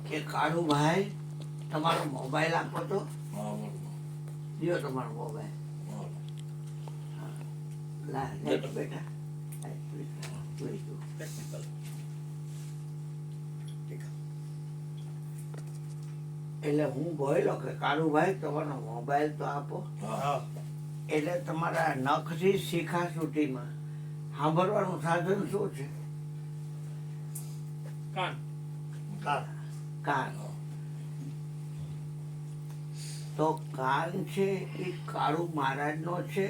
કે કાળુભાઈ તમારો મોબાઈલ આપો તો. હા બોલો. લ્યો તમારો મોબાઈલ. લા નેટ બેટા એટલે હું બોલ્યો કે કાળુભાઈ તમારો મોબાઈલ તો આપો. એટલે તમારા નખથી શિખા સુધીમાં સાંભળવાનું સાધન શું છે? કાન. કાન. તો કાન છે એ કાળુ મહારાજ નો છે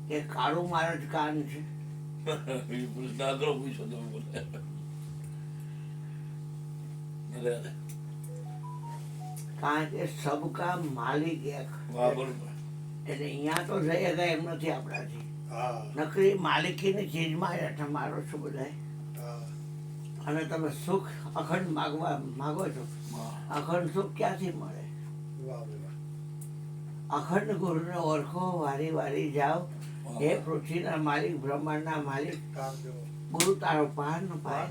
કે કાળુ મહારાજ કાન છે? એ પ્રશ્ન આગળ પૂછો તમે બોલે. કારણ કે સબકા માલિક એક. વાહ બરોબર. એટલે અહીંયા તો જઈ શકાય એમ નથી આપણાથી. નકરી માલિકીની ચીજમાં હેઠળ મારો છો બધાય. અને તમે સુખ અખંડ માગો છો. અખંડ સુખ ક્યાંથી મળે? અખંડ ગુરુને ઓળખો, વારી વારી જાઓ. હે પૃથ્વીના માલિક, બ્રહ્માંડના માલિક, ગુરુ તારો પાર નો પાર.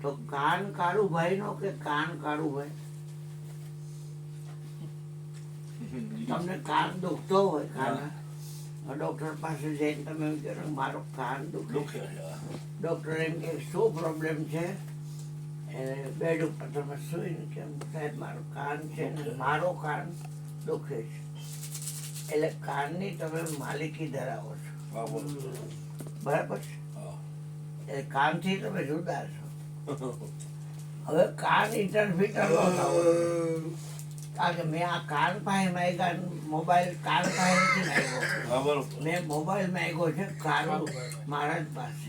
તો કાન કાળુભાઈ નો કે કાન કાળુભાઈ? તમને કાન દુખતો હોય કાના, ડોક્ટર પાસે જઈને તમે એમ કહો મારો કાન દુખે. ડોક્ટર એમ કે શું પ્રોબ્લેમ છે? એને બેડ ઉપર તમે સુઈને કેમ સાહેબ મારું કાન છે ને મારો કાન દુખે છે. એટલે કાનની તમે માલિકી ધરાવો છો. બરાબર છે? એટલે કાનથી તમે જુદા છો. હવે કાન ઇન્ટરફીટર નો થવો. કારણ કે મેં આ કાન પાસે માંગ્યા, મોબાઈલ કાન પાસે નથી માંગ્યો. મેં મોબાઈલ માંગ્યો છે કાળુ મહારાજ પાસે.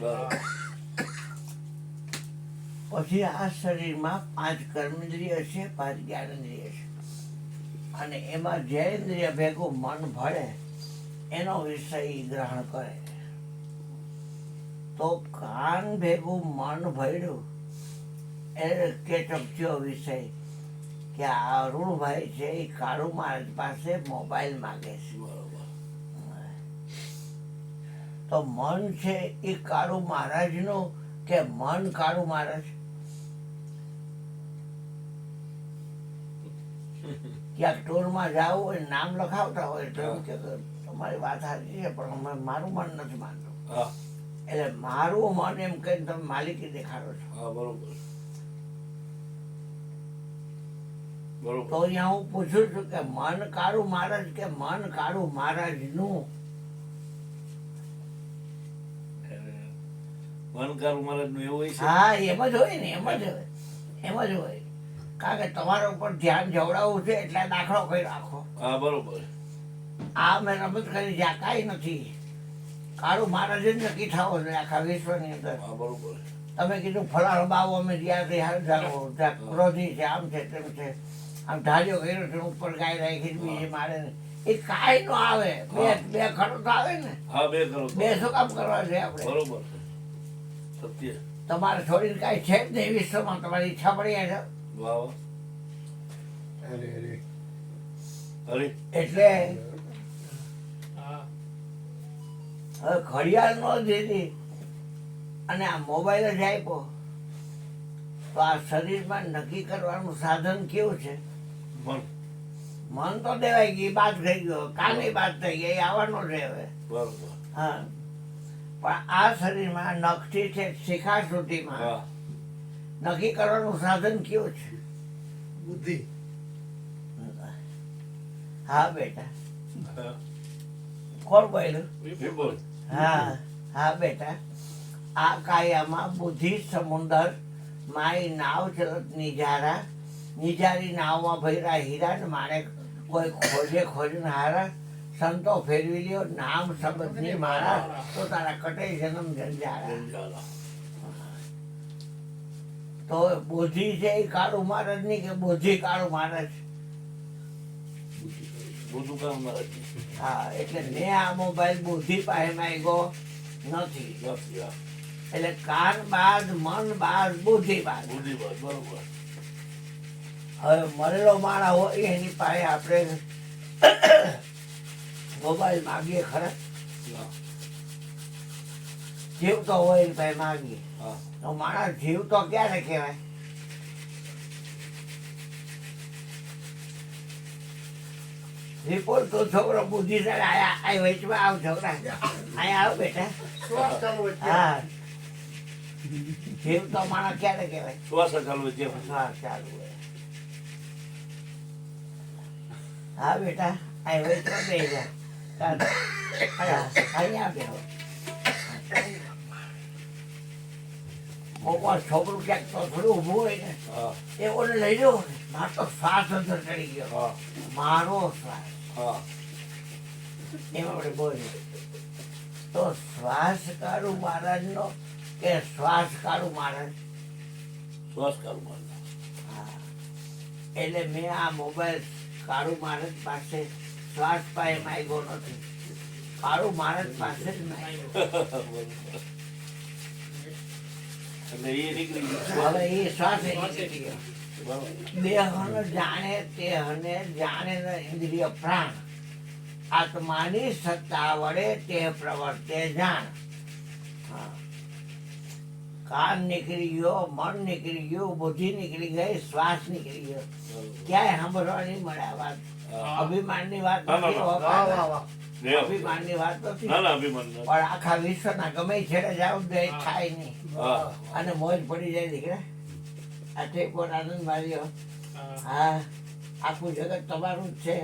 પછી આ શરીરમાં 5 કર્મેન્દ્રિય છે, 5 જ્ઞાનેન્દ્રિય છે. અને એમાં જે ઇન્દ્રિય ભેગું મન ભળે એનો વિષય ગ્રહણ કરે. તો કાન ભેગું મન ભળ્યું એટલે કેટલોક થયો વિષય કે આ અરુણભાઈ છે એ કાળુ મહારાજ પાસે મોબાઈલ માગે છે. તો મન છે એ કાળુ મહારાજ નું કે મન કાળુ મહારાજ? ક્યાંક ટૂરમાં જવું હોય, નામ લખાવતા હોય તો એમ કે તમારી વાત સાચી છે પણ મારું મન નથી માનતું. એટલે મારું મન એમ કહીને તમે માલિકી દેખાડો છો. તો અહીંયા હું પૂછું છું કે મન કાળુ મહારાજ કે મન કાળુ મહારાજ નું? હા એમ જ હોય ને, એમ જ હોય, એમ જ હોય. કારણ કે તમારા ઉપર ધ્યાન જવડાવવું છે એટલે દાખલો કરી રાખો. બરોબર. આ મેં રમત કરી જ્યાં કાંઈ નથી. કાળુ મહારાજ જ નક્કી થાવો જોઈએ આખા વિશ્વની અંદર. બરોબર. તમે કીધું ફલાણો બાવો અમે જ્યાં ક્રોધી છે, આમ છે, તેમ છે, આમ ધાર્યો કર્યો છે, ઉપર ગાય રાખી બીજી મારે ને એ કાંઈ નો આવે. બે ખરો તો આવે ને. બે શું કામ કરવા છે આપણે? બરોબર. સત્ય. તમારે છોડીને કાંઈ છે જ નહીં વિશ્વમાં. તમારી ઈચ્છા પડી છે. એટલે હવે ઘડિયાળ નો દીધી અને આ મોબાઈલ જ આપ્યો તો આ શરીરમાં નક્કી કરવાનું સાધન કેવું છે? મન તો દેવાઈ ગઈ, બાદ થઈ ગયો, કાની બાદ થઈ ગઈ, આવવાનો છે હવે. હા, પણ આ શરીરમાં નખથી છે શિખા સુધીમાં નક્કી કરવાનું સાધન કેવું છે? બુદ્ધિ. હા બેટા. કોણ બોલ્યું? હા હા બેટા. આ કાયામાં બુદ્ધિ સમુદર માય નાવ ચલત નિજારા, નિજારી નાવમાં ભર્યા હીરા ને મારે કોઈ ખોજે ખોજને હારા, સંતો ફેરવી લ્યો નામ શબ્દની મારા, તો તારા કટે જન્મ જંજારા. તો બુદ્ધિ છે એ કાળુ મહારાજ ની કે બુદ્ધિ કાળુ મહારાજ? હા, એટલે મેં આ મોબાઈલ બુદ્ધિ પાસે માંગ્યો નથી. એટલે કાન બાદ, મન બાદ, બુદ્ધિ બાદ. બરોબર. હવે મરેલો માણા હોય એની પાસે આપણે મોબાઈલ માગીએ ખરા? જીવતો હોય ને ભાઈ માગીએ હા તો માણસ જીવતો ક્યારે કહેવાય? વિપુલ તું છોકરો બુદ્ધિશાળી આયા આ વચમાં આવ છોકરા અહીંયા આવ બેટા હા જીવતો માણસ ક્યારે કહેવાય? શ્વાસ ચાલુ છે હા ચાલુ હોય હા બેટા આ વચમાં બે જા અહીંયા બેહો મોકો છોકરું ક્યાંક તો થોડું ઊભું હોય ને હા એ ઓને લઈ લો ને મારો તો શ્વાસ અંદર ચડી ગયો હા મારો શ્વાસ હા એમ આપણે બોલીએ તો શ્વાસ કાળુ મહારાજનો કે શ્વાસ કાળુ મહારાજ? શ્વાસ ચાલુ મારે હા એટલે મેં આ મોબાઈલ કાળુ મહારાજ પાસે શ્વાસ પાસે માંગ્યો નથી, કાળુ મહારાજ પાસે જ માંગ્યો. એટલે એ નીકળી ગયું હવે એ શ્વાસ એ નીકળી ગયો. બરાબર દેહને જાણે તે હને જાણે ન ઇન્દ્રિય પ્રાણ આત્માની સત્તા વડે તે પ્રવર્તે જાણ. હા. કાન નીકળી ગયો, મન નીકળી ગયું, બુદ્ધિ નીકળી ગઈ, શ્વાસ નીકળી ગયો. ક્યાંય સાંભળવા નહીં મળે આ વાત. અભિમાનની વાત ના, ના, નથી ના. હોતા. ને અભિમાનની વાત નથી ના ના અભિમાન પણ આખા વિશ્વના ગમે ઈ છેડે જાવ તો એ થાય નહીં હા અને મોજ પડી જાય દીકરા. આ ઠેકોર આનંદ માર્યો. હા આખું જગત તમારું જ છે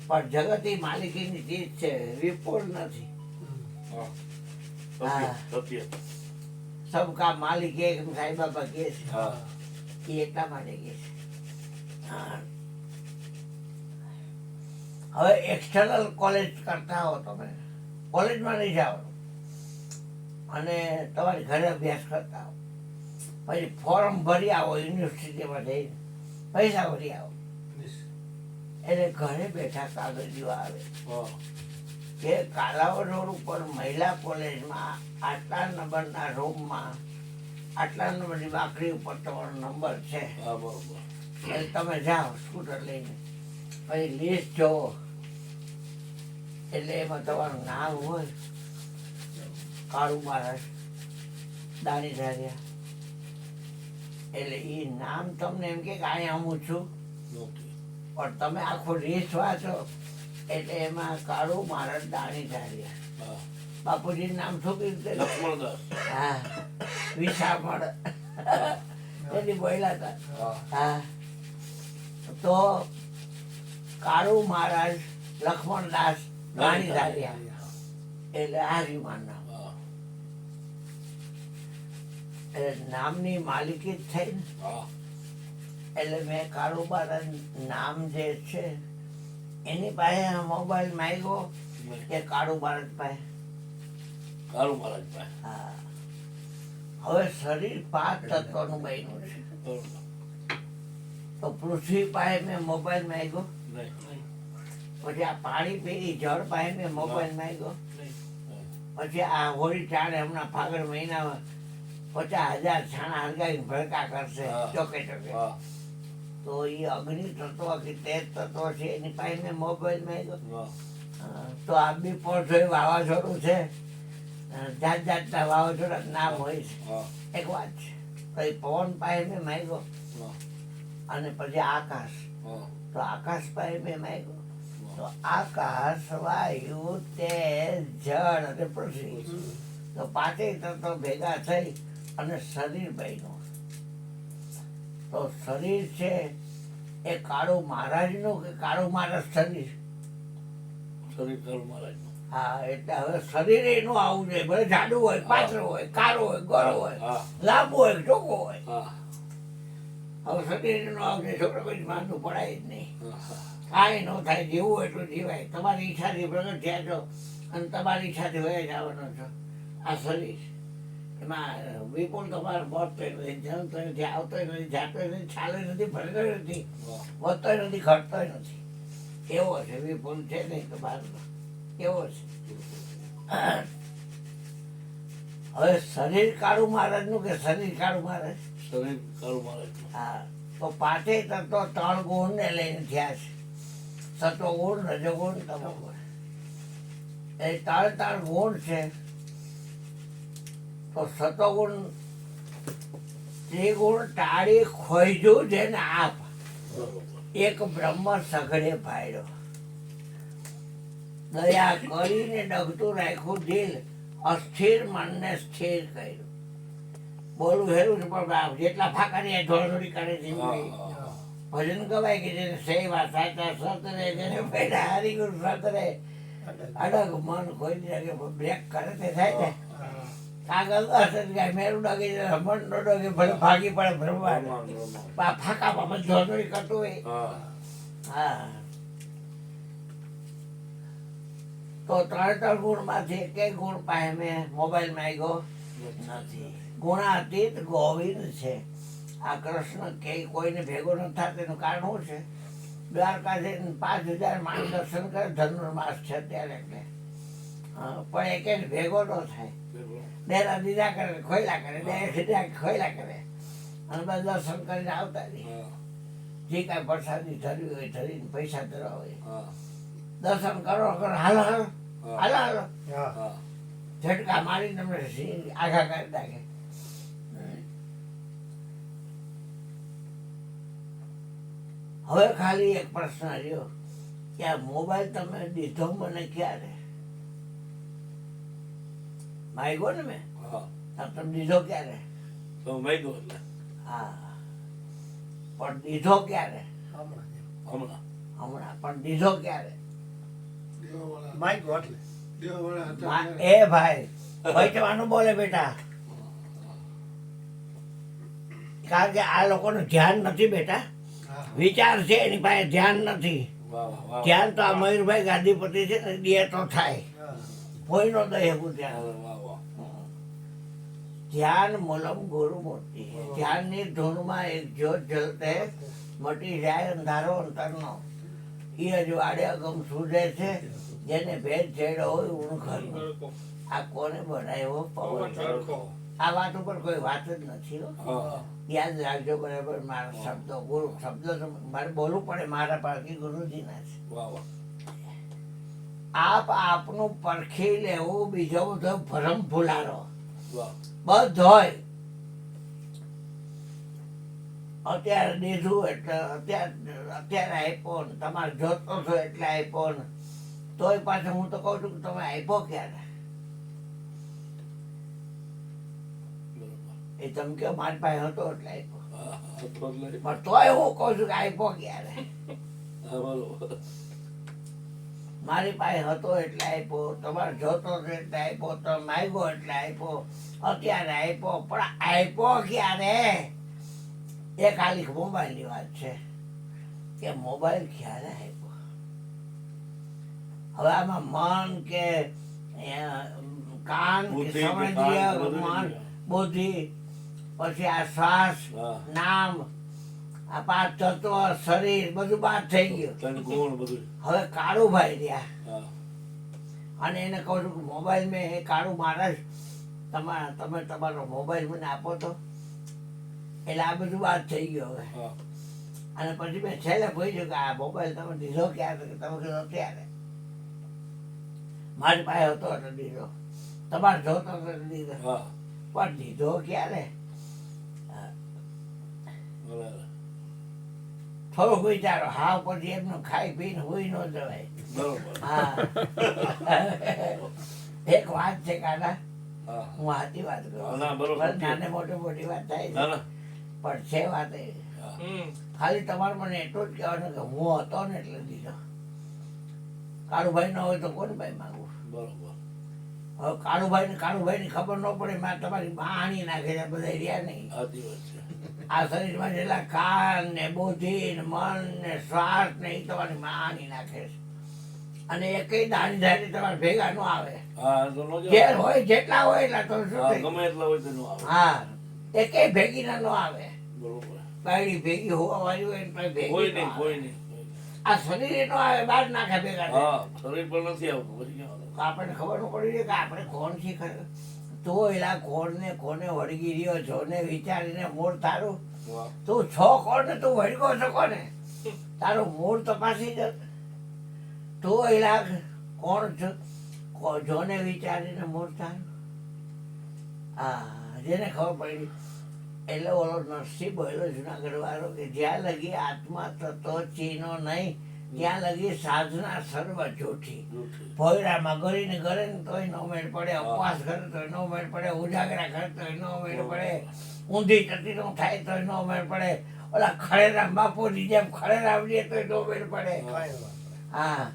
પણ જગત એ માલિકીની ચીજ છે, વિપુલ નથી. હા સત્ય સબકા માલિક એક સાંઈ બાબા કહે છે હા એ એટલા માટે કહે છે. હા. હવે એક્સટર્નલ કોલેજ કરતા હો તમે, કોલેજમાં નહીં જાઓ અને તમારી ઘરે અભ્યાસ કરતા હો, પછી ફોર્મ ભરી આવો યુનિવર્સિટીમાં જઈને પૈસા ભરી આવો એટલે ઘરે બેઠા કાગળિયો આવે હા કે કાલાવડ રોડ ઉપર મહિલા કોલેજમાં આટલા નંબરના રૂમમાં આટલા નંબરની બાકરી ઉપર તમારો નંબર છે હા બરોબર એટલે તમે જાઓ સ્કૂટર લઈને પછી લિસ્ટ જોવો એટલે એમાં તમારું નામ હોય કાળુ મહારાજ દાણી ધાર્યા એટલે એ નામ તમને એમ કે અહીંયા હું છું ઓકે પણ તમે આખો લિસ્ટ વાંચો એટલે એમાં કાળુ મહારાજ દાણી ધાર્યા. હા બાપુજીનું નામ શું કીધું? લક્ષ્મણદાસ હા વિશામળ એની બોલ્યા હતા. હા હા તો કાળુ મહારાજ લક્ષ્મણદાસ દાણી ધાર્યા એટલે આ રીમાન નામ. હા એટલે નામની માલિકી જ થઈ ને હા એટલે મેં કાળુ મહારાજ નામ જે છે એની પાસે મોબાઈલ માંગ્યો કે કાળુ મહારાજ પાસે? કાળુ મહારાજ પાસે હા. હવે શરીર 5 તત્વનું બન્યું છે બરોબર તો પૃથ્વી પાસે મેં મોબાઈલ માંગ્યો, નહીં પછી આ પાણી પી જળ પાસે મેં મોબાઈલ માંગ્યો, પછી આ હોળી ચાળે હમણાં ફાગણ મહિનામાં 50,000 છાણા હળગાવીને ભડકા કરશે હા. ચોકે ચોકે હા તો એ અગ્નિ તત્વ કે તેજ તત્વ છે એની પાસે મેં મોબાઈલ માંગ્યો. હા તો આ બી પોઠોય વાવાઝોડું છે, જાત જાતના વાવાઝોડા નામ હોય છે. હા એક વાત છે પછી પવન પાસે મેં માંગ્યો હા અને પછી આકાશ, હા તો આકાશ પાસે મેં માંગ્યો તો આકાશ વાયુ તેજ જળ અને પૃથ્વી તો 5 તત્વ ભેગા થઈ અને શરીર બન્યું. તો શરીર છે એ કાળુ મહારાજનું કે કાળુ મહારાજ શરીર? શરીર કાળુ મહારાજનું હા એટલે હવે શરીર એનું આવું જોઈએ, ભલે જાડું હોય, પાતળું હોય, કાળું હોય, ગોળું હોય, હા લાંબુ હોય, ટૂંકું હોય. હા હવે શરીર એનું આવું જોઈએ, છોકરા કોઈ માનવું પડાય જ નહીં. હા કાંઈ ન થાય, જેવું હોય એટલું જીવાય. તમારી ઈચ્છાથી પ્રગટ થયા છો અને તમારી ઈચ્છાથી વયા જવાનો છો. આ શરીર એમાં વિપુલ તમારે મળતોય નથી, જમતોય નથી, આવતોય નથી, જાતોય નથી, ચાલે નથી, ભરતોય નથી, વાહ વધતોય નથી, ઘટતોય નથી. એવો છે વિપુલ છે નહીં તો બહારનો એવો છે. હવે શરીર કાળુ મહારાજનું કે શરીર કાળુ મહારાજ? શરીર કાળુ મહારાજનું હા તો 5 તત્વ 3 ગુણને લઈને થયા છે, સત્વગુણ, રજોગુણ, તમોગુણ. એ 3 ગુણ છે તો સતોગુણ ત્રિગુણ ટાળી ખોઈજું જેને આપ એક બ્રહ્મ સઘળે ભાડ્યો. દયા કરીને ડગતું રાખ્યું દિલ, અસ્થિર મનને સ્થિર કર્યું. બોલું હેરું છે પણ જેટલા ફાકા ને ધોળધોળી કરે છે ભજન ગવાય કે જેને સેવા સાચા સતરે જેને પેલા હરિગુણ સતરે અડગ મન કોઈ લાગે બ્રેક કરે તે થાય ને કાગળ અસર ગાય મેરું ડગે મન નો ડગે ભલે ભાગી પડે બ્રહ્માંડ ફાકા બાબત ધોળધોળી કરતું હોય. હા તો 3 ગુણ માંથી એક ગુણ પાસે મેં મોબાઈલ માંગ્યો નથી. ગુણાતીત ગોવિંદ છે આ કૃષ્ણ કે કોઈને ભેગો ન થાય તેનું કારણ શું છે? દ્વારકા જઈને 5000 માણસ દર્શન કરે, ધનુર્માસ છે ત્યારે એટલે પણ એક ભેગો ન થાય. ડેરા દીધા કરે ખોયલા કરે, ડેરા સીધા ખોયલા કરે અને બધા દર્શન કરીને આવતા રહે. જે કાંઈ પ્રસાદી ધરવી હોય ધરીને પૈસા ધરવા હોય દર્શન કરો કરો હાલો હાલો હાલો હાલો ઝટકા મારી તમને આઘા કરી નાખે. હવે ખાલી એક પ્રશ્ન રહ્યો કે આ મોબાઈલ તમે દીધો મને ક્યારે? માગ્યો ને મેં તમે દીધો ક્યારે? હા પણ દીધો ક્યારે? હમણાં પણ દીધો ક્યારે? એ ભાઈ પૈસાવાનું બોલે બેટા, કારણ કે આ લોકોનું ધ્યાન નથી બેટા. વિચાર છે એની પાસે ધ્યાન નથી. ધ્યાન તો આ મયુરભાઈ ગાંધીપતિ છે ને દે તો થાય, કોઈ નો દે એવું ધ્યાન. ધ્યાન મૂલમ ગુરુ મૂર્તિ. ધ્યાનની ધૂનમાં એક જ્યોત જલતે મટી જાય અંધારો અંતરનો. એ અજવાડે અગમ સૂજે છે જેને ભેદ છેડો હોય ઊણ ઘરનો. આ કોને બનાવ્યો પવન? આ વાત ઉપર કોઈ વાત જ નથી. યાદ રાખજો બરાબર. મારા શબ્દો ગુરુ શબ્દો મારે બોલવું પડે મારા પાકી ગુરુજીના છે. આપ આપનું પરખી લેવું, બીજો બધો ભરમ ભૂલારો બધોય. અત્યારે દીધું એટલે અત્યારે આપ્યો ને તમારે જોતો છો એટલે આપ્યો ને તોય પાછું હું તો કઉ છું કે તમે આપ્યો ક્યારે? એ તમે કહો મારી પાસે હતો એટલે આપ્યો, પણ તોય હું કઉ છું કે આપ્યો ક્યારે? મારી પાસે હતો એટલે આપ્યો, તમારે જોતો હતો એટલે આપ્યો, તમે માગ્યો એટલે આપ્યો, અત્યારે આપ્યો, પણ આપ્યો ક્યારે? એ ખાલી મોબાઈલની વાત છે કે મોબાઈલ ક્યારે આપ્યો. હવે આમાં મન કે કાન કે સમજ્ય મન બુદ્ધિ પછી આ શ્વાસ નામ આ 5 તત્વ શરીર બધું બાદ થઈ ગયું. હવે કાળુભાઈ રહ્યા અને એને કહું છું કે મોબાઈલ મેં એ કાળું મહારાજ તમે તમારો મોબાઈલ મને આપો તો, એટલે આ બધું વાત થઈ ગયું હવે. અને પછી મેં છેલ્લે પૂછ્યું કે આ મોબાઈલ તમે દીધો ક્યારે? તમે કીધું ત્યારે મારી પાસે હતો એટલે દીધો, તમારે જોતો હતો દીધો, પણ દીધો ક્યારે? થોડુંક વિચારો. હા પછી એમનું ખાઈ પીને હુઈ ન જવાય. હા એક વાત છે કાકા, હું સાચી વાત કરું, નાને મોટી વાત થાય છે પણ છે વાત એ. ખાલી તમારે મને એટલું જ કહેવાનું કે હું હતો ને એટલે દીધો. કાળુભાઈ ન હોય તો કોને ભાઈ માંગવું? હવે કાળુભાઈ ની ખબર ન પડે તમારી માં આણી નાખે છે બધા રહ્યા નહીં. આ શરીરમાં જેટલા કાન ને બુદ્ધિ ને મન ને શ્વાસ ને એ તમારી માં આણી નાખે છે. અને એ કઈ દાણી ધારી તમારે ભેગા ન આવે. ઘેર હોય જેટલા હોય એટલા તો હા એ કઈ ભેગી ના ન આવે. બાયડી ભેગી હોવા વાળી હોય ને ભેગી આ શરીર નો આવે બહાર નાખે ભેગા. આપણને ખબર ન પડી કે આપણે કોણ છીએ ખરે. તો એલા કોને વળગી રહ્યો છો ને વિચારીને મૂળ તારું તું છો કોણ ને તું વળગો છો કોને? તારું મૂળ તપાસી જ તું એલા કોણ છો જોને વિચારીને મૂળ તારું. જેને ખબર પડી એટલે ઓલો નરસિંહ બોલ્યો જુનાગઢ વાળો કે જ્યાં લગી આત્મા તત્વ ચીનો નહીં ત્યાં લગી સાધના સર્વ જૂઠી. ભોયરામાં ગરીને ગરે ને તોય નો મેળ પડે, ઉપવાસ કરે તોય નો મેળ પડે, ઉજાગરા કરે તોય નો મેળ પડે, ઊંધી ટટી નો થાય તોય નો મેળ પડે, ઓલા ખળેરામ બાપુની જેમ ખળેરામ લે તોય નો મેળ પડે. હા,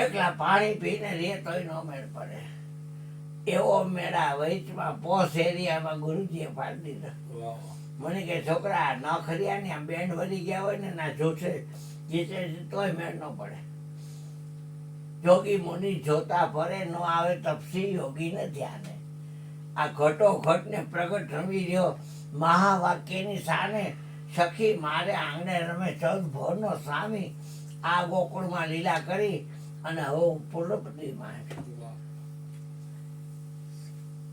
એકલા પાણી પીને રે તોય નો મેળ પડે. એવો મેળા વચમાં પોસ એરિયામાં ગુરુજીએ પાડી દીધો. મને કે છોકરા ન ખર્યા ને આમ બેન્ડ વળી ગયા હોય ને ના જોશે જીતે તોય મેળ ન પડે. જોગી મુનિ જોતા ફરે નો આવે તપસી યોગી ને ધ્યાને. આ ઘટો ઘટ ને પ્રગટ રમી રહ્યો મહાવાક્યની સાને. સખી મારે આંગણે રમે 14 ભોરનો સ્વામી. આ ગોકુળમાં લીલા કરી અને હવે હું પૂર્ણપતિમાં છું.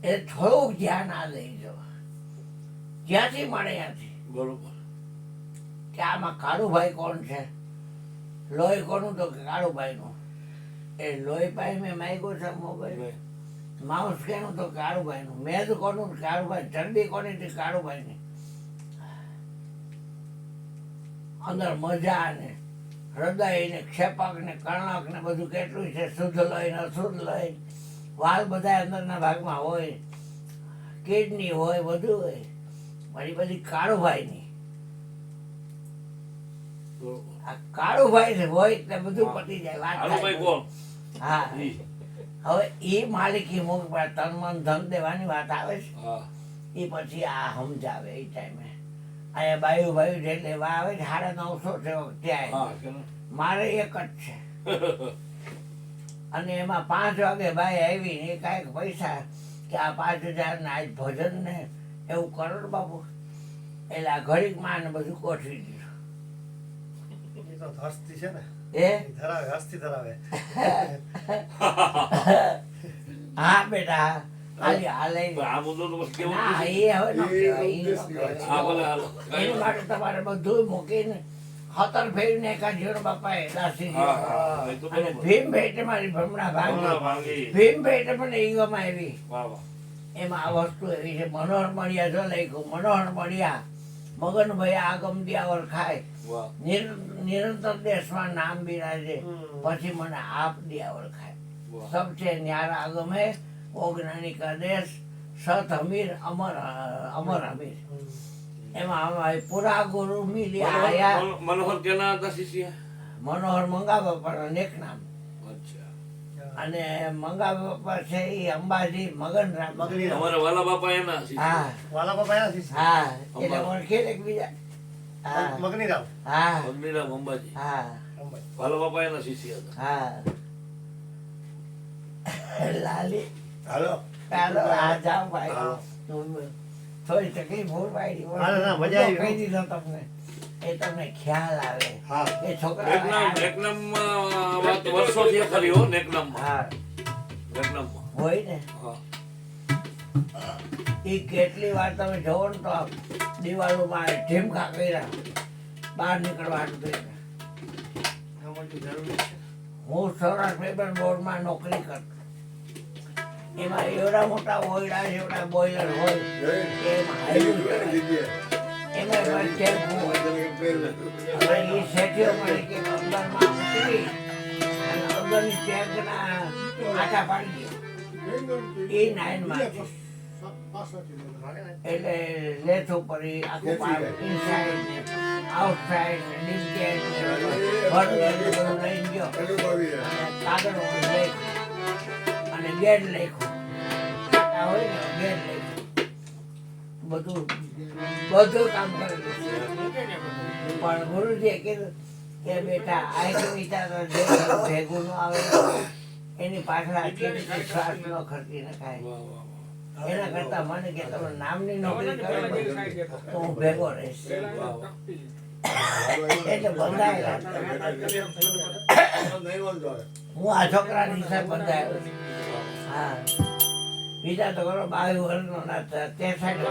એ થોડુંક ધ્યાન આ દેજો જ્યાંથી મળે ત્યાંથી. બરોબર. કે આમાં કાળુભાઈ કોણ છે, લોહી કોનું તો કે કાળુભાઈ નું. એ લોહીભાઈ મેં માગ્યું છે મોબાઈલ. માઉસ કેનું તો કાળુભાઈ નું. મેદ કોનું કાળુભાઈ. ચરબી કોની તો કાળુભાઈ ની. અંદર મજા ને હૃદય ને ક્ષેપક ને કર્ણક ને બધું કેટલું છે. શુદ્ધ લોહી ને અશુદ્ધ લોહી, વાલ બધા અંદરના ભાગમાં હોય, કિડની હોય, બધું હોય. મારી બધી કાળુભાઈ ની. આ કાળુભાઈ હોય એટલે બધું પતી જાય. વાત હા, હવે એ માલિકી મુખ પર તન મન ધન દેવાની વાત આવે છે. એ પછી આ સમજાવે એ ટાઈમે. અહીંયા બાયુ ભાઈ જે લેવા આવે છે 950 છે ત્યાં. મારે એક જ છે. અને એમાં 5 વાગે ભાઈ આવી ને કાંઈક પૈસા કે આ 5000 ને આજ ભજન ને એવું કરો ને બાપુ. એટલે આ ઘડીક માં ને બધું ગોઠવી દીધું. હસ્તી છે ને એ ધરાવે, હસ્તી ધરાવે. હા બેટા હાલે હાલે. આ મુદ્દો તો બસ કેવો ના એ હવે ન કહેવાય, ઈ ન કહેવાય. એની માટે તમારે બધું મૂકીને 17 ફેરીને કાઢ્યો બાપાએ દાસી. અને ભીમ ભેટ મારી ભ્રમણા ભાગી. ભીમ ભેટ પણ ઈગોમાં આવી. એમાં આ વસ્તુ એવી છે. મનોહર મળ્યા જો લખ્યું. મનોહર મળ્યા મગનભાઈ આગમ દિયાવર ખાય. નિરંતર દેશમાં નામ બિરાજે પછી મને આપ દિયાવર ખાય. સબ છે ન્યારા આગમ હે ઓજ્ઞાનિક દેશ સત હમીર અમર અમર હમીર. એમાં અમારે પૂરા ગુરુ મિલી આયા. મનોહર કેના હતા શિષ્ય? મનોહર મંગા બાપા નેક નામ. અને મંગા બાપા છે એ અંબાજી મગનરામ. અમારા વાલા બાપા એના શિષ્ય. હા, વાલા બાપા એના શિષ્ય. હા, એટલે ઓળખે એકબીજા. હા, મગનીરામ. હા, મગનીરામ અંબાજી. હા, વાલા બાપા એના શિષ્ય હતા. હા. લાલી હાલો ચાલો આ જાઓ ભાઈ. થોડી તકલીફ હોય ભાઈ. હાલો, ના, મજા આવી. કહી દીધો તમને એ તમને ખ્યાલ આવે. હા. એ છોકરા નેકનામમાં વાત વર્ષોથી ખરી હો. નેકનામમાં. હા નેકનામમાં. હોય ને. હા. એ કેટલી વાર તમે જોવો ને તો દિવાલોમાં ઢીમકા કર્યા બહાર નીકળવા હાટું. હું સૌરાષ્ટ્ર પેપર બોર્ડમાં નોકરી કરતો. એમાં એવડા મોટા ઓયડા જેવડા બોઈલર હોય એમાં હાઈલું કરાય. એમાં એમાં ટેપ હોય. હવે એ શેઠીઓ મળી કે અંદરમાં ઉતરી અને અંદરની ટેપના આટા પાડી દે. એ 9 એટલે લેથ ઉપર આખું પાડ ઇનસાઇડ ને આઉટસાઇડ ને ડિસ્કેટ ને બધું લઈ ગયો. અને કાગળ ઉપર લેખ અને ગેટ લેખો હોય ને ગેટ લેખો બધું કામ કરેલું. પણ ગુરુજીએ કીધું કે બેટા આ કે વિચાર ભેગું ન આવે એની પાછળ આખી રીતે શ્વાસ ન ખર્ચી નખાય. એના કરતા મને કે તમે નામની નોકરી કરો તો હું ભેગો રહીશ. એટલે બંધાયેલા હું આ છોકરાની હિસાબ બંધાયેલો છું. હા, બીજા તો કરો 22 વર્ષનો ના 63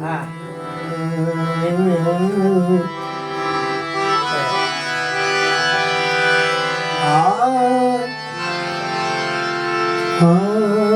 હા. હા